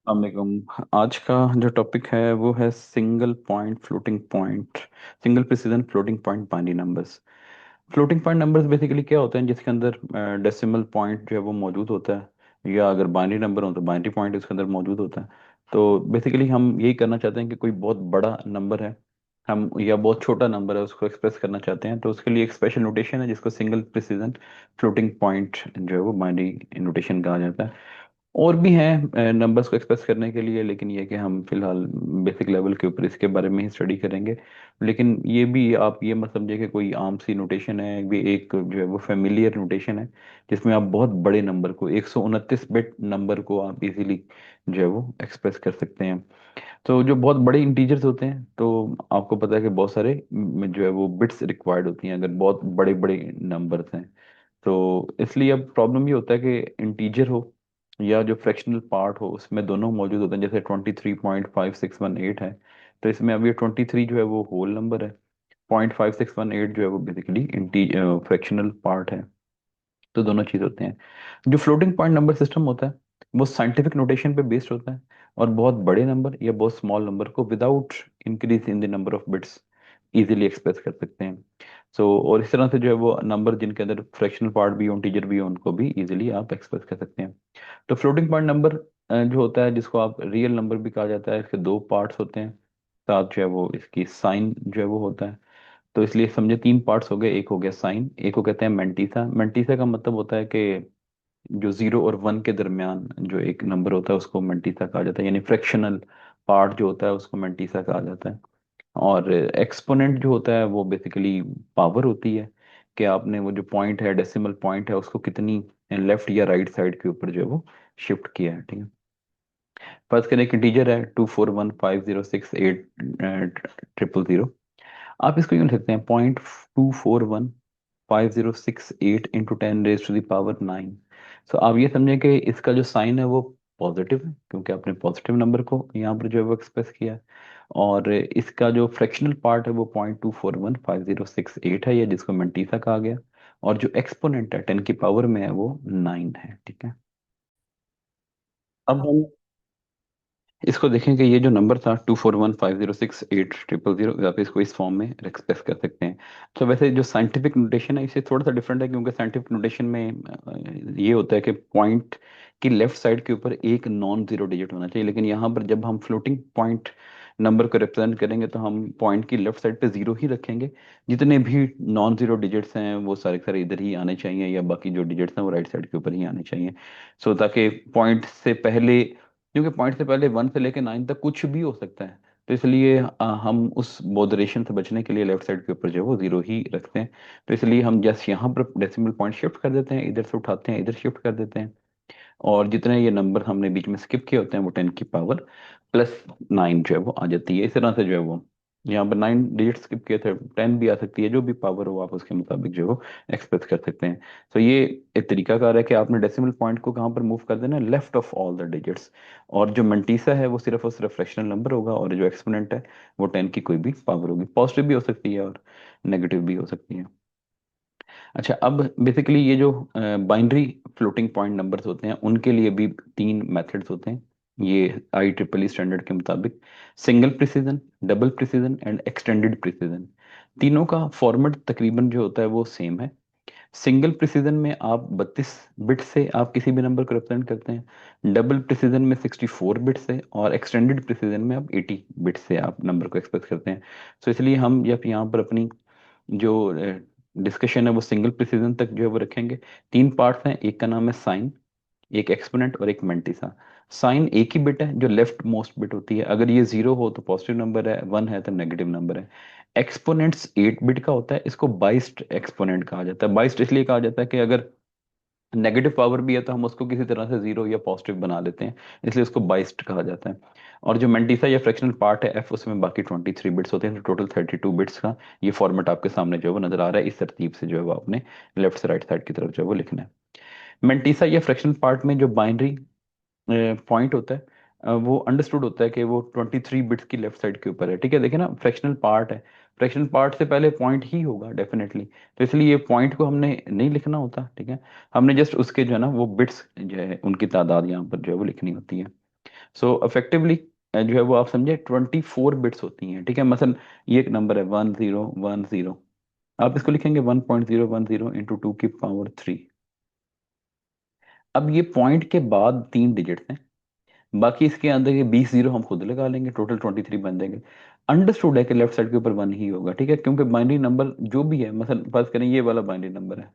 अस्सलामुअलैकुम। आज का जो टॉपिक है वो है single point floating point, single precision floating point binary numbers. Floating point numbers basically क्या होते हैं, जिसके अंदर डेसिमल पॉइंट जो है वो मौजूद होता है, या अगर बाइनरी नंबर हो तो बाइनरी पॉइंट उसके अंदर मौजूद होता है। तो बेसिकली हम यही करना चाहते हैं कि कोई बहुत बड़ा नंबर है हम, या बहुत छोटा नंबर है, उसको एक्सप्रेस करना चाहते हैं, तो उसके लिए एक स्पेशल नोटेशन है जिसको सिंगल प्रिसिजन फ्लोटिंग पॉइंट जो है वो बाइनरी नोटेशन कहा जाता है। और भी हैं नंबर्स को एक्सप्रेस करने के लिए, लेकिन ये कि हम फिलहाल बेसिक लेवल के ऊपर इसके बारे में ही स्टडी करेंगे। लेकिन ये भी आप ये मत समझिए कि कोई आम सी नोटेशन है, भी एक जो है वो फेमिलियर नोटेशन है, जिसमें आप बहुत बड़े नंबर को 129 बिट नंबर को आप इजीली जो है वो एक्सप्रेस कर सकते हैं। तो जो बहुत बड़े इंटीजर्स होते हैं, तो आपको पता है कि बहुत सारे जो है वो बिट्स रिक्वायर्ड होती हैं अगर बहुत बड़े बड़े नंबर्स हैं। तो इसलिए अब प्रॉब्लम ये होता है कि इंटीजर हो या जो फ्रैक्शनल पार्ट हो उसमें दोनों मौजूद होते हैं। जैसे 23.5618 है, तो इसमें अब ये 23 जो है वो होल नंबर है, 0.5618 जो है वो बेसिकली फ्रैक्शनल पार्ट है। तो दोनों चीज होते हैं। जो फ्लोटिंग पॉइंट नंबर सिस्टम होता है वो साइंटिफिक नोटेशन पे बेस्ड होता है, और बहुत बड़े नंबर या बहुत स्मॉल नंबर को without increase in the number of bits easily express कर सकते हैं। और इस तरह से जो है वो नंबर जिनके अंदर फ्रैक्शनल पार्ट भी हो, इंटीजर भी हो, उनको भी इजीली आप एक्सप्रेस कर सकते हैं। तो फ्लोटिंग पॉइंट नंबर जो होता है, जिसको आप रियल नंबर भी कहा जाता है, इसके दो पार्ट्स होते हैं। साथ जो है वो इसकी साइन जो है वो होता है। तो इसलिए समझे तीन पार्ट्स हो गए, एक हो गया साइन, एक को कहते हैं मेंटीसा। मेंटीसा का मतलब होता है कि जो 0 और 1 के दरमियान जो एक नंबर होता है उसको मेंटीसा कहा जाता है, यानी फ्रैक्शनल पार्ट जो होता है उसको मेंटीसा कहा जाता है। और एक्सपोनेंट जो होता है वो बेसिकली पावर होती है, कि आपने वो जो पॉइंट है, डेसिमल पॉइंट है, उसको कितनी लेफ्ट या राइट साइड के ऊपर जो है वो शिफ्ट किया है। ठीक है। फर्स्ट करें एक इंटीजर है 241506800। आप इसको यूं लिख सकते हैं 0.2415068 × 10⁻⁹ सो आप ये समझें कि इसका जो साइन है वो पॉजिटिव है, क्योंकि आपने पॉजिटिव नंबर को यहाँ पर जो है वो एक्सप्रेस किया है। और इसका जो फ्रैक्शनल पार्ट है वो 0.2415068 है, या जिसको मंटीसा कहा गया। और जो एक्सपोनेंट है 10 की पावर में है वो 9 है। ठीक है। अब हम इसको देखें कि ये जो नंबर था 241506800, आप इसको इस फॉर्म में एक्सप्रेस कर सकते हैं। तो वैसे जो साइंटिफिक नोटेशन है इससे थोड़ा सा डिफरेंट है, क्योंकि साइंटिफिक नोटेशन में ये होता है कि पॉइंट की लेफ्ट साइड के ऊपर एक नॉन जीरो डिजिट होना चाहिए, लेकिन यहाँ पर जब हम फ्लोटिंग पॉइंट नंबर को रिप्रेजेंट करेंगे तो हम पॉइंट की लेफ्ट साइड पे जीरो ही रखेंगे। जितने भी नॉन जीरो डिजिट्स हैं वो सारे के सारे इधर ही आने चाहिए, या बाकी जो डिजिट्स हैं वो राइट साइड के ऊपर ही आने चाहिए। ताकि पॉइंट से पहले, क्योंकि पॉइंट से पहले 1 से लेके 9 तक कुछ भी हो सकता है, तो इसलिए हम उस बॉदरेशन से बचने के लिए लेफ्ट साइड के ऊपर जो है वो जीरो ही रखते हैं। तो इसलिए हम जस्ट यहाँ पर डेसिमल पॉइंट शिफ्ट कर देते हैं, इधर से उठाते हैं इधर शिफ्ट कर देते हैं। और जितने ये नंबर हमने बीच में स्किप किए होते हैं वो 10⁻⁹ जो है वो आ जाती है। इस तरह से जो है वो यहाँ पर 9 डिजिट स्किप किए थे, 10 भी आ सकती है, जो भी पावर हो आप उसके मुताबिक जो है वो एक्सप्रेस कर सकते हैं। तो ये एक तरीकाकार है कि आपने डेसिमल पॉइंट को कहाँ पर मूव कर देना है, left of all the digits. और जो मंटीसा है वो सिर्फ और सिर्फ फ्रैक्शनल नंबर होगा, और जो एक्सपोनेंट है वो 10 की कोई भी पावर होगी, पॉजिटिव भी हो सकती है और नेगेटिव भी हो सकती है। अच्छा, अब बेसिकली ये जो बाइनरी फ्लोटिंग पॉइंट नंबर्स होते हैं उनके लिए भी तीन मेथड्स होते हैं, ये IEEE स्टैंडर्ड के मुताबिक। Single precision, double precision and extended precision. तीनों का फॉर्मेट तकरीबन जो होता है वो सेम है। सिंगल प्रिसीजन में आप 32 बिट से आप किसी भी नंबर को रिप्रेजेंट करते हैं, डबल प्रिसीजन में 64 बिट से, और एक्सटेंडेड प्रिसीजन में आप 80 बिट से आप नंबर को एक्सप्रेस करते हैं। इसलिए हम जब यहाँ पर अपनी जो डिस्कशन है वो सिंगल प्रिसीजन तक जो है वो रखेंगे। तीन पार्ट्स हैं, एक का नाम है साइन, एक एक्सपोनेंट और एक मेंटिसा। साइन एक ही बिट है जो लेफ्ट मोस्ट बिट होती है, अगर ये जीरो हो तो पॉजिटिव नंबर है, 1 है तो नेगेटिव नंबर है। एक्सपोनेंट्स 8 बिट का होता है, इसको बाइस्ड एक्सपोनेंट कहा जाता है। बाइस्ड इसलिए कहा जाता है कि अगर नेगेटिव पावर भी है तो हम उसको किसी तरह से जीरो या पॉजिटिव बना लेते हैं, इसलिए उसको बाइस्ड कहा जाता है। और जो मेंटिसा या फ्रैक्शनल पार्ट है एफ, उसमें बाकी 23 बिट्स होते हैं, तो टोटल 32 बिट्स का ये फॉर्मेट आपके सामने जो है वो नजर आ रहा है। इस तरतीब से जो है वो आपने लेफ्ट से राइट साइड की तरफ जो है वो लिखना है। मेंटिसा या फ्रैक्शनल पार्ट में जो बाइनरी पॉइंट होता है, वो अंडरस्टूड होता है कि वो 23 बिट्स की लेफ्ट साइड के ऊपर है। ठीक है, देखिए ना, फ्रैक्शनल पार्ट है, फ्रैक्शनल पार्ट से पहले पॉइंट ही होगा डेफिनेटली, तो इसलिए ये पॉइंट को हमने नहीं लिखना होता। ठीक है, हमने जस्ट उसके जो है ना वो बिट्स जो है उनकी तादाद यहाँ पर जो है वो लिखनी होती है। सो इफेक्टिवली जो है वो आप समझे 24 बिट्स होती हैं, ठीक है। मसलन ये एक नंबर है 1010, आप इसको लिखेंगे 1.010 × 2 की पावर 3। अब ये पॉइंट के बाद 3 डिजिट्स हैं, बाकी इसके अंदर ये 20 जीरो हम खुद लगा लेंगे, टोटल 23 बन देंगे। अंडरस्टूड है कि लेफ्ट साइड के ऊपर वन ही होगा, ठीक है, क्योंकि बाइनरी नंबर जो भी है, मतलब फर्ज करें ये वाला बाइनरी नंबर है,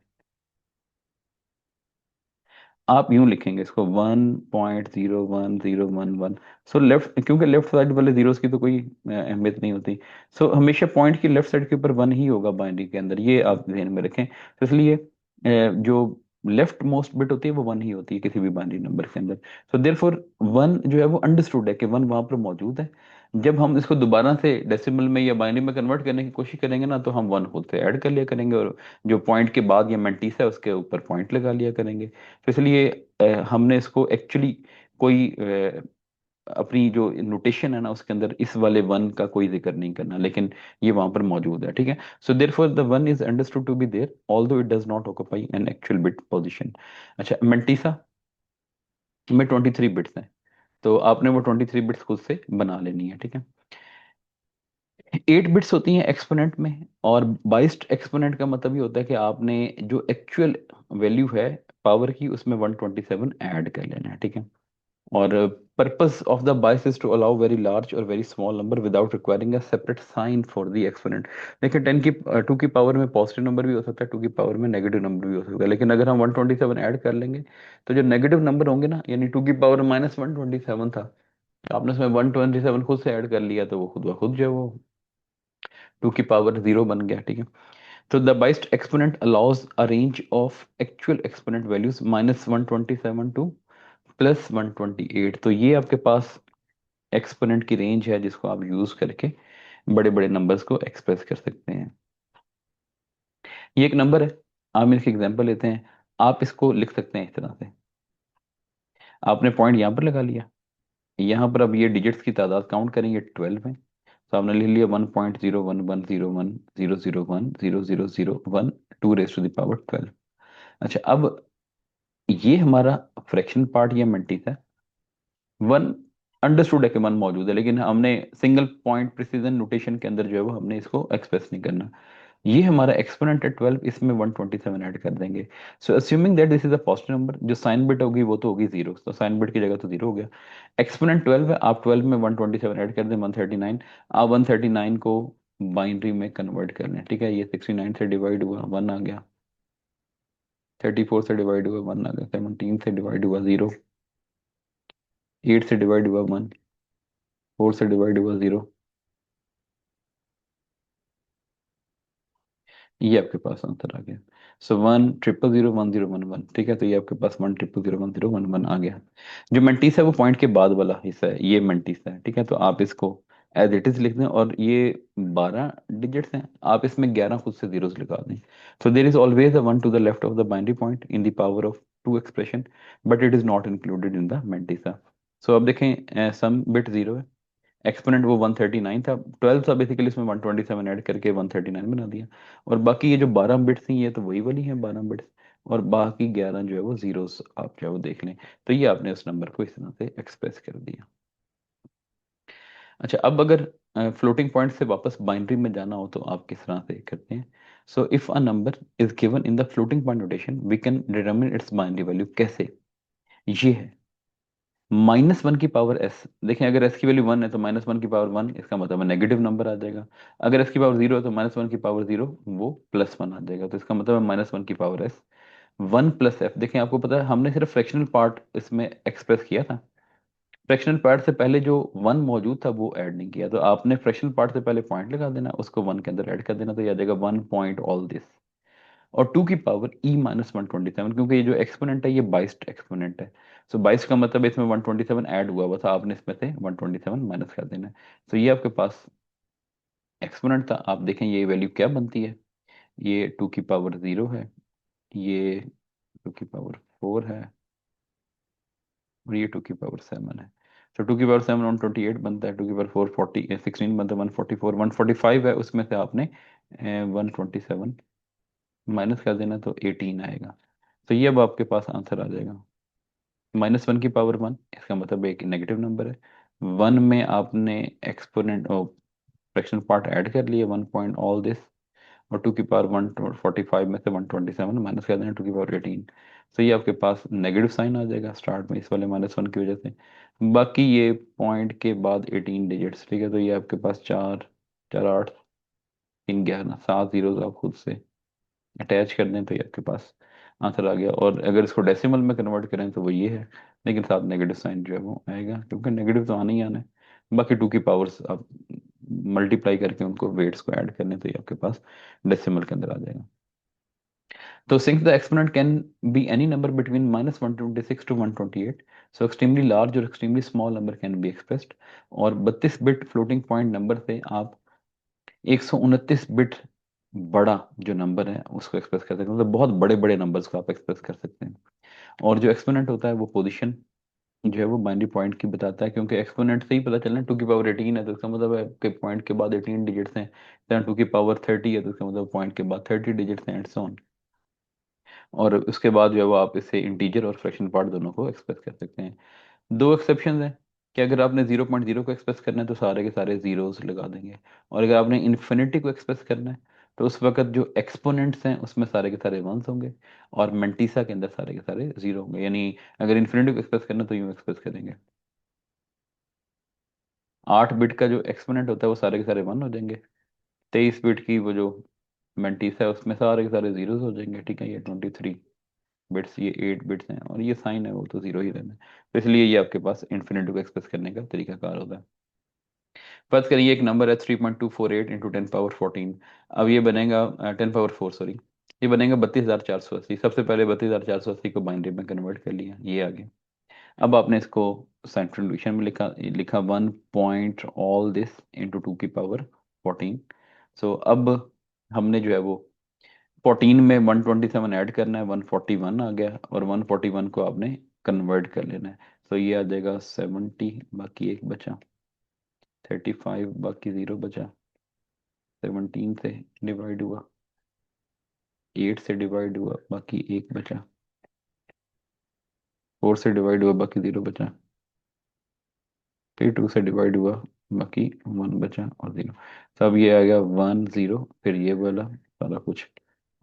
आप यूं लिखेंगे इसको 1.01011। सो लेफ्ट, क्योंकि लेफ्ट साइड वाले जीरोस की तो कोई अहमियत नहीं होती, सो हमेशा पॉइंट की लेफ्ट साइड के ऊपर वन ही होगा बाइनरी के अंदर, ये आप ध्यान में रखें। तो इसलिए जो लेफ्ट मोस्ट बिट होती है वो वन ही होती है किसी भी बाइनरी नंबर के अंदर। सो देयरफॉर वन जो है वो अंडरस्टूड है कि वन वहां पर मौजूद है। जब हम इसको दोबारा से डेसिमल में या बाइनरी में कन्वर्ट करने की कोशिश करेंगे ना, तो हम वन खुद से ऐड कर लिया करेंगे, और जो पॉइंट के बाद या मेंटिस है उसके ऊपर पॉइंट लगा लिया करेंगे। तो इसलिए हमने इसको एक्चुअली कोई अपनी जो नोटेशन है ना उसके अंदर इस वाले वन का कोई जिक्र नहीं करना, लेकिन ये वहां पर मौजूद है, ठीक है। So therefore the one is understood to be there although it does not occupy an actual bit position. अच्छा, मेंटिसा में 23 बिट्स हैं, तो आपने वो 23 बिट्स खुद से बना लेनी है, ठीक है। 8 बिट्स होती हैं एक्सपोनेंट में, और बाइस्ड एक्सपोनेंट का मतलब ये होता है कि आपने जो एक्चुअल वैल्यू है पावर की उसमें 127 ऐड कर लेना है, ठीक है। और purpose of the bias is to allow very large or very small number without requiring a separate sign for the exponent। देखिए 2 की पावर में पॉजिटिव नंबर भी हो सकता है, 2 की पावर में नेगेटिव नंबर भी हो सकता है, लेकिन अगर हम 127 ऐड कर लेंगे तो जो नेगेटिव नंबर होंगे ना, यानी 2 की पावर -127 था, आपने उसमें 127 खुद से ऐड कर लिया, तो वो खुद ब खुद जो है वो 2 की पावर 0 बन गया, ठीक है। तो the biased exponent allows a range of actual exponent values -127 to +128। तो ये आपके पास एक्सपोनेंट की रेंज है जिसको आप यूज करके बड़े बड़े नंबर्स को एक्सप्रेस कर सकते हैं। ये एक नंबर है, हम इसकी एग्जांपल लेते हैं। आप इसको लिख सकते हैं इस तरह से, आपने पॉइंट यहाँ पर लगा लिया, यहाँ पर अब ये डिजिट्स की तादाद काउंट करेंगे 12 है, तो आपने लिख लिया 1.0110101001001 2 raised to the power 12। अच्छा, अब ये हमारा फ्रैक्शन पार्ट या मल्टीस है। वन अंडरस्टूड है कि वन मौजूद है, लेकिन हमने सिंगल पॉइंट प्रिसीजन नोटेशन के अंदर जो है वो हमने इसको एक्सप्रेस नहीं करना। ये हमारा एक्सपोनेंट है 12, इसमें 127 ऐड कर देंगे। So assuming that this is a positive number, जो साइन बिट होगी वो तो होगी जीरो, तो साइन बिट की जगह तो जीरो हो गया। एक्सपोनेंट 12 है, आप 12 में 127 ऐड कर दें 139। आप 139 को बाइनरी में कन्वर्ट कर लें, ठीक है। ये 69 से डिवाइड हुआ, वन आ गया। 34 से डिवाइड हुआ, वन आ गया। 17 से डिवाइड हुआ, जीरो। 8 से डिवाइड हुआ, वन। 4 से डिवाइड हुआ, जीरो। ये आपके पास आंसर आ गया। सो 1000101, ठीक है। तो ये आपके पास 1000101 आ गया। जो मेंटिस है वो पॉइंट के बाद वाला हिस्सा है, ये मेंटिस है, ठीक है। तो आप इसको एज इट इज लिख दें, और ये 12 डिजिट्स हैं, आप इसमें 11 खुद से जीरोस लगा दें। So there is always a one to the left of the binary point in the power of two expression, but it is not included in the mantissa. So अब देखें, सम बिट जीरो है, exponent वो 139 था, 12 था basically, इसमें 127 add करके 139 बना दिया। और बाकी ये जो 12 बिट्स थी ये तो वही वाली हैं 12 बिट्स, और बाकी 11 जो है वो जीरोस आप जो है वो देख लें। तो ये आपने उस नंबर को इस तरह से एक्सप्रेस कर दिया। अच्छा, अब अगर फ्लोटिंग पॉइंट से वापस बाइनरी में जाना हो तो आप किस तरह से करते हैं। So if a number is given in the floating point notation we can determine its binary value. कैसे? ये है -1 की पावर एस। देखें, अगर एस की वैल्यू वन है तो -1 की पावर 1, इसका मतलब है नेगेटिव नंबर आ जाएगा। अगर एस की पावर जीरो है तो -1 की पावर 0 वो +1 आ जाएगा, तो इसका मतलब है -1 की पावर एस। 1 + f, देखें आपको पता है हमने सिर्फ फ्रैक्शनल पार्ट इसमें एक्सप्रेस किया था, फ्रैक्शनल पार्ट से पहले जो वन मौजूद था वो ऐड नहीं किया, तो आपने फ्रैक्शनल पार्ट से पहले पॉइंट लगा देना, उसको वन के अंदर ऐड कर देना, तो ये आ जाएगा 1 पॉइंट ऑल दिस। और 2 की पावर E-127, क्योंकि ये जो एक्सपोनेंट है ये बाइस्ड एक्सपोनेंट है। सो बाइस का मतलब इसमें 127 ऐड हुआ हुआ था, आपने इसमें से 127 माइनस कर देना है। तो ये आपके पास एक्सपोनेंट था। आप देखें ये वैल्यू क्या बनती है, ये 2 की पावर 0 है, ये 2 की पावर 4 है, और ये 2 की पावर 7 है। तो 2 की पावर 7 128 बनता है, 2 की पावर 4 16 बनता है, 144 145 है, उसमें से आपने 127 माइनस कर देना, तो 18 आएगा। तो ये अब आपके पास आंसर आ जाएगा। -1 की पावर 1, इसका मतलब एक नेगेटिव नंबर है। 1 में आपने एक्सपोनेंट फ्रैक्शन पार्ट ऐड कर लिया, 1 पॉइंट ऑल दिस, और 2 की पावर 145 में से 127 माइनस कर देना 2 की पावर 18। तो ये आपके पास नेगेटिव साइन आ जाएगा स्टार्ट में इस वाले -1 की वजह से। बाकी ये पॉइंट के बाद 18 डिजिट्स, ठीक है, तो ये आपके पास 4, 4 8, 3 11, 7 जीरोज आप खुद से अटैच कर दें तो ये आपके पास आंसर आ गया। और अगर इसको डेसिमल में कन्वर्ट करें तो वो ये है, लेकिन साथ नेगेटिव साइन जो है वो आएगा, क्योंकि नेगेटिव तो आना ही आना है। बाकी 2 की पावर्स आप मल्टीप्लाई करके उनको वेट्स को ऐड करने तो ये आपके पास डेसिमल के अंदर आ जाएगा। तो since the exponent can be any number between -126 to 128, so extremely large और extremely small number can be expressed। और 32 बिट फ्लोटिंग पॉइंट नंबर से आप 129 बिट बड़ा जो नंबर है उसको एक्सप्रेस कर सकते हैं, मतलब बहुत बड़े बड़े नंबर्स को आप एक्सप्रेस कर सकते हैं। और जो एक्सपोनेंट होता है वो पोजीशन जो है वो बाइनरी पॉइंट की बताता है, क्योंकि एक्सपोनेंट से ही पता चलना 2 की पावर 18 है तो इसका मतलब है कि पॉइंट के बाद 18 डिजिट्स हैं। 2 की पावर 30 है तो इसका मतलब पॉइंट के बाद 30 डिजिट्स हैं, एंड सो ऑन। और उसके बाद जो है वो आप इसे इंटीजर और फ्रैक्शन पार्ट दोनों को एक्सप्रेस कर सकते हैं। दो एक्सेप्शन है कि अगर आपने 0.0 को एक्सप्रेस करना है तो सारे के सारे जीरोस लगा देंगे, और अगर आपने इन्फिनिटी को एक्सप्रेस करना है तो उस वक्त जो एक्सपोनेंट्स हैं उसमें सारे के सारे वंस होंगे, और मेंटीसा के अंदर सारे के सारे जीरो होंगे। यानी अगर इन्फिनिटी को एक्सप्रेस करना है तो यूं एक्सप्रेस करेंगे, 8 बिट का जो एक्सपोनेंट होता है वो सारे के सारे वन हो जाएंगे, 23 बिट की वो जो मेंटीसा है उसमें सारे के सारे जीरोस हो जाएंगे, ठीक है। ये 23 बिट्स, ये 8 बिट्स हैं, और ये साइन है वो तो जीरो ही रहना है। तो इसलिए ये आपके पास इन्फिनिटी को एक्सप्रेस करने का तरीकाकार होता है। फर्ज करिए एक नंबर है 3.248 × 10 पावर 14। अब ये बनेगा 10 पावर 4, सॉरी, ये बनेगा 32,480। सबसे पहले 32,480 को बाइनरी में कन्वर्ट कर लिया, ये आ गया। अब आपने इसको सेंट्रल डिवीजन में लिखा लिखा 1 पॉइंट ऑल दिस इंटू 2 की पावर 14। सो अब हमने जो है वो 14 में 127 ऐड करना है, 141 आ गया, और 141 को आपने कन्वर्ट कर लेना है। तो ये आ जाएगा 70, बाकी एक बचा, 35, बाकी जीरो बचा, 17 से डिवाइड हुआ, 8 से डिवाइड हुआ, बाकी एक बचा, 4 से डिवाइड हुआ, बाकी जीरो बचा, फिर 2 से डिवाइड हुआ, बाकी 1 बचा और जीरो। तब ये आ गया 10, फिर ये वाला सारा कुछ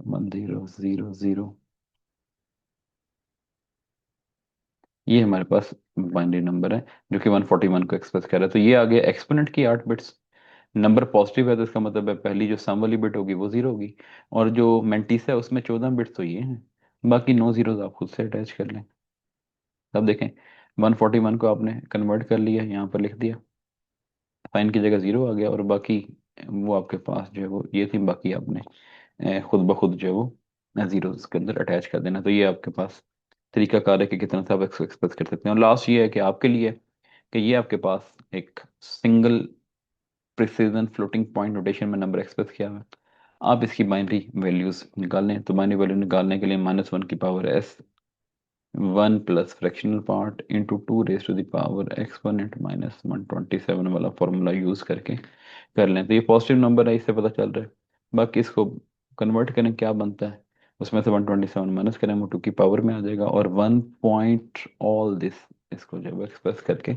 1000। ये हमारे पास बाइनरी नंबर है जो कि 141 को एक्सप्रेस कर रहा है। तो ये आ गया एक्सपोनेंट की 8 बिट्स। नंबर पॉजिटिव है तो इसका मतलब है पहली जो सम वाली बिट होगी वो जीरो होगी, और जो मेंटिस है उसमें 14 बिट्स तो ये हैं, बाकी 9 जीरोज आप खुद से अटैच कर लें। अब देखें 141 को आपने कन्वर्ट कर लिया, यहाँ पर लिख दिया, साइन की जगह जीरो आ गया, और बाकी वो आपके पास जो है वो ये थी, बाकी आपने खुद ब खुद जो है वो जीरो के अंदर अटैच कर देना। तो ये आपके पास तरीकाकार है कि कितना सा आप एक्सप्रेस कर सकते हैं। और लास्ट ये है कि आपके लिए कि ये आपके पास एक single precision floating point notation में नंबर एक्सप्रेस किया हुआ है। आप इसकी बाइनरी वैल्यूज निकालें तो बाइनरी वैल्यू निकालने के लिए -1 की power s 1 plus fractional part into 2 raise to the power exponent -127 वाला फॉर्मूला यूज करके कर लें तो ये पॉजिटिव नंबर है, इससे पता चल रहा है। बाकी इसको कन्वर्ट करें क्या बनता है, उसमें से 127 माइनस करें वो 2 की पावर में आ जाएगा, और 1 पॉइंट ऑल दिस इसको जब एक्सप्रेस करके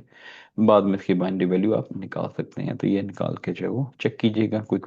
बाद में इसकी बाइनरी वैल्यू आप निकाल सकते हैं। तो ये निकाल के जो है वो चेक कीजिएगा, कोई